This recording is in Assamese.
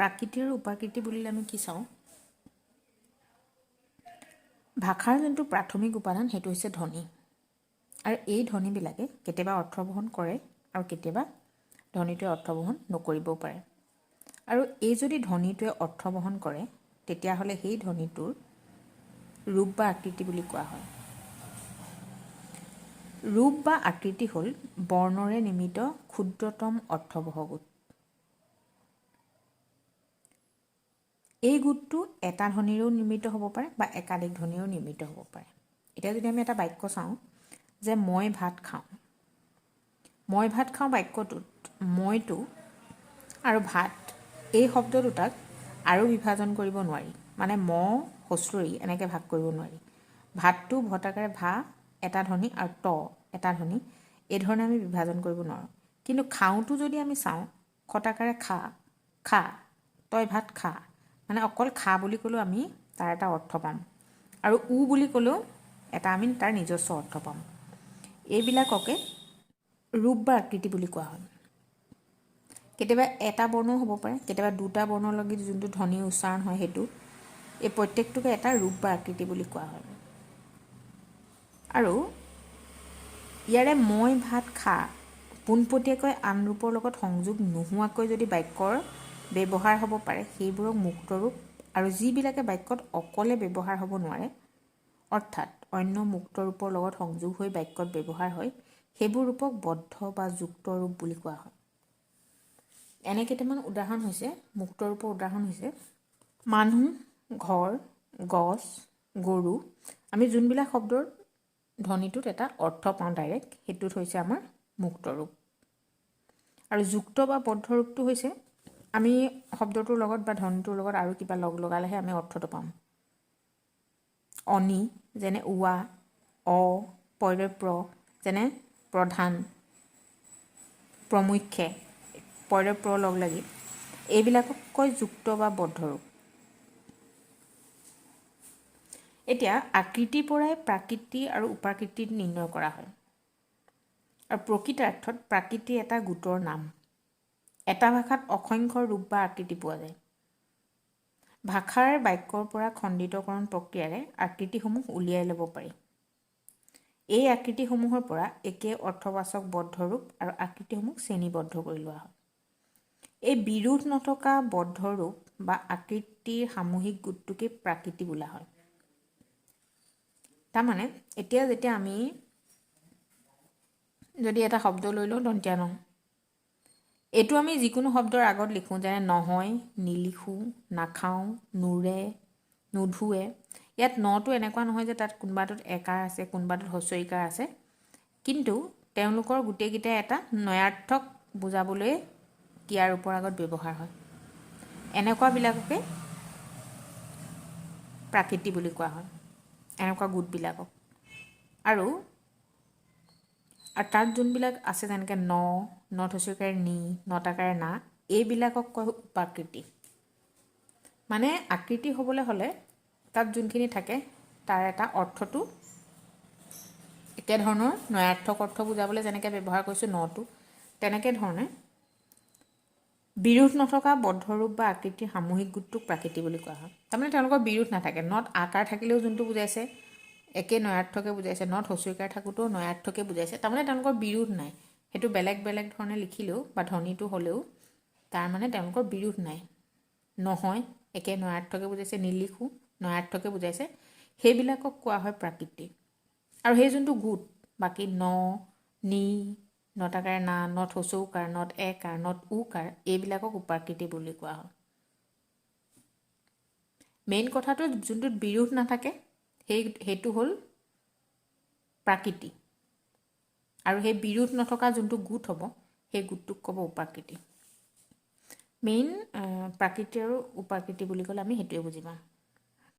প্ৰাকৃতি আৰু উপাকৃতি বুলিলে আমি কি চাওঁ ভাষাৰ যোনটো প্ৰাথমিক উপাদান সেইটো হৈছে ধ্বনি আৰু এই ধ্বনিবিলাকে কেতিয়াবা অৰ্থবহন কৰে আৰু কেতিয়াবা ধ্বনিটোৱে অৰ্থবহন নকৰিবও পাৰে আৰু এই যদি ধ্বনিটোৱে অৰ্থবহন কৰে তেতিয়াহ'লে সেই ধ্বনিটোৰ ৰূপ বা আকৃতি বুলি কোৱা হয় ৰূপ বা আকৃতি হ'ল বৰ্ণৰে নিৰ্মিত ক্ষুদ্ৰতম অৰ্থবহ গোট এই গোটটো এটা ধ্বনিৰেও নিৰ্মিত হ'ব পাৰে বা একাধিক ধ্বনিৰেও নিৰ্মিত হ'ব পাৰে এতিয়া যদি আমি এটা বাক্য চাওঁ যে মই ভাত খাওঁ বাক্যটোত মইটো আৰু ভাত এই শব্দ দুটাক আৰু বিভাজন কৰিব নোৱাৰি মানে ম হস্ৰই এনেকৈ ভাগ কৰিব নোৱাৰি ভাতটো ভটাকাৰে ভা এটা ধ্বনি আৰু ত এটা ধ্বনি এই ধৰণে আমি বিভাজন কৰিব নোৱাৰোঁ কিন্তু খাওঁটো যদি আমি চাওঁ খটাকাৰে খা তই ভাত খা মানে অকল খা বুলি ক'লেও আমি তাৰ এটা অৰ্থ পাম আৰু উ বুলি ক'লেও এটা আমি তাৰ নিজস্ব অৰ্থ পাম এইবিলাককে ৰূপ বা আকৃতি বুলি কোৱা হয় কেতিয়াবা এটা বৰ্ণও হ'ব পাৰে কেতিয়াবা দুটা বৰ্ণৰ লগত যোনটো ধ্বনি উচ্চাৰণ হয় সেইটো এই প্ৰত্যেকটোকে এটা ৰূপ বা আকৃতি বুলি কোৱা হয় আৰু ইয়াৰে মই ভাত খা পোনপটীয়াকৈ আন ৰূপৰ লগত সংযোগ নোহোৱাকৈ যদি বাক্যৰ ব্যৱহাৰ হ'ব পাৰে সেইবোৰক মুক্ত ৰূপ আৰু যিবিলাকে বাক্যত অকলে ব্যৱহাৰ হ'ব নোৱাৰে অৰ্থাৎ অন্য মুক্ত ৰূপৰ লগত সংযোগ হৈ বাক্যত ব্যৱহাৰ হয় সেইবোৰ ৰূপক বদ্ধ বা যুক্ত ৰূপ বুলি কোৱা হয় এনে কেইটামান উদাহৰণ হৈছে মুক্ত ৰূপৰ উদাহৰণ হৈছে মানুহ ঘৰ গছ গৰু আমি যোনবিলাক শব্দৰ ধ্বনিটোত এটা অৰ্থ পাওঁ ডাইৰেক্ট সেইটোত হৈছে আমাৰ মুক্ত ৰূপ আৰু যুক্ত বা বদ্ধ ৰূপটো হৈছে আমি শব্দটোৰ লগত বা ধ্বনিটোৰ লগত আৰু কিবা লগ লগালেহে আমি অৰ্থটো পাম অনি যেনে উৱা প্ৰ যেনে প্ৰধান প্ৰমুখ্যে প্ৰ লগ লাগি এইবিলাকক কয় যুক্ত বা বদ্ধ ৰূপ এতিয়া আকৃতিৰ পৰাই প্ৰাকৃতি আৰু উপাকৃতি নিৰ্ণয় কৰা হয় আৰু প্ৰকৃতাৰ্থত প্ৰাকৃতি এটা গোটৰ নাম এটা ভাষাত অসংখ্য ৰূপ বা আকৃতি পোৱা যায় ভাষাৰ বাক্যৰ পৰা খণ্ডিতকৰণ প্ৰক্ৰিয়াৰে আকৃতিসমূহ উলিয়াই ল'ব পাৰি এই আকৃতিসমূহৰ পৰা একে অৰ্থবাচক বদ্ধ ৰূপ আৰু আকৃতিসমূহ শ্ৰেণীবদ্ধ কৰি লোৱা হয় এই বিৰোধ নথকা বদ্ধ ৰূপ বা আকৃতিৰ সামূহিক গোটটোকে প্ৰাকৃতি বোলা হয় তাৰমানে এতিয়া যেতিয়া আমি যদি এটা শব্দ লৈ লওঁ দন্ত্য ন এইটো আমি যিকোনো শব্দৰ আগত লিখোঁ যেনে নহয় নিলিখোঁ নাখাওঁ নুৰে নুধুৱে ইয়াত নটো এনেকুৱা নহয় যে তাত কোনোবাটোত একাৰ আছে কোনোবাটোত হস্ৰইকাৰ আছে কিন্তু তেওঁলোকৰ গোটেইকেইটা এটা নয়াৰ্থক বুজাবলৈ ক্ৰিয়াৰ ৰূপৰ আগত ব্যৱহাৰ হয় এনেকুৱাবিলাককে প্ৰাকৃতি বুলি কোৱা হয় এনেকুৱা গোটবিলাকক আৰু তাত যোনবিলাক আছে যেনেকৈ নত হস্ৰইকাৰে নি নটাকাৰে না এইবিলাকক কয় উপাকৃতি মানে আকৃতি হ'বলৈ হ'লে তাত যোনখিনি থাকে তাৰ এটা অৰ্থটো একেধৰণৰ নয়াৰ্থক অৰ্থ বুজাবলৈ যেনেকৈ ব্যৱহাৰ কৰিছোঁ নটো তেনেকৈ ধৰণে বিৰোধ নথকা বদ্ধ ৰূপ বা আকৃতিৰ সামূহিক গোটটোক প্ৰাকৃতি বুলি কোৱা হয় তাৰমানে তেওঁলোকৰ বিৰোধ নাথাকে নত আকাৰ থাকিলেও যোনটো বুজাইছে একে নয়াৰ্থকে বুজাইছে নত হস্ৰইকাৰ থাকোঁতেও নয়াৰ্থকে বুজাইছে তাৰমানে তেওঁলোকৰ বিৰোধ নাই সেইটো বেলেগ বেলেগ ধৰণে লিখিলেও বা ধ্বনিটো হ'লেও তাৰমানে তেওঁলোকৰ বিৰোধ নাই নহয় একে নয়াৰ্থকে বুজাইছে নিলিখোঁ নয়াৰ্থকে বুজাইছে সেইবিলাকক কোৱা হয় প্ৰাকৃতি আৰু সেই যোনটো গোট বাকী নি নটাকাৰে না নত হস্ৰৌকাৰ নত একাৰ নত উকাৰ এইবিলাকক উপাকৃতি বুলি কোৱা হয় মেইন কথাটো যোনটোত বিৰোধ নাথাকে সেইটো হ'ল প্ৰাকৃতি আৰু সেই বিৰোধ নথকা যোনটো গোট হ'ব সেই গোটটোক ক'ব উপাকৃতি মেইন প্ৰাকৃতি আৰু উপাকৃতি বুলি ক'লে আমি সেইটোৱে বুজি পাওঁ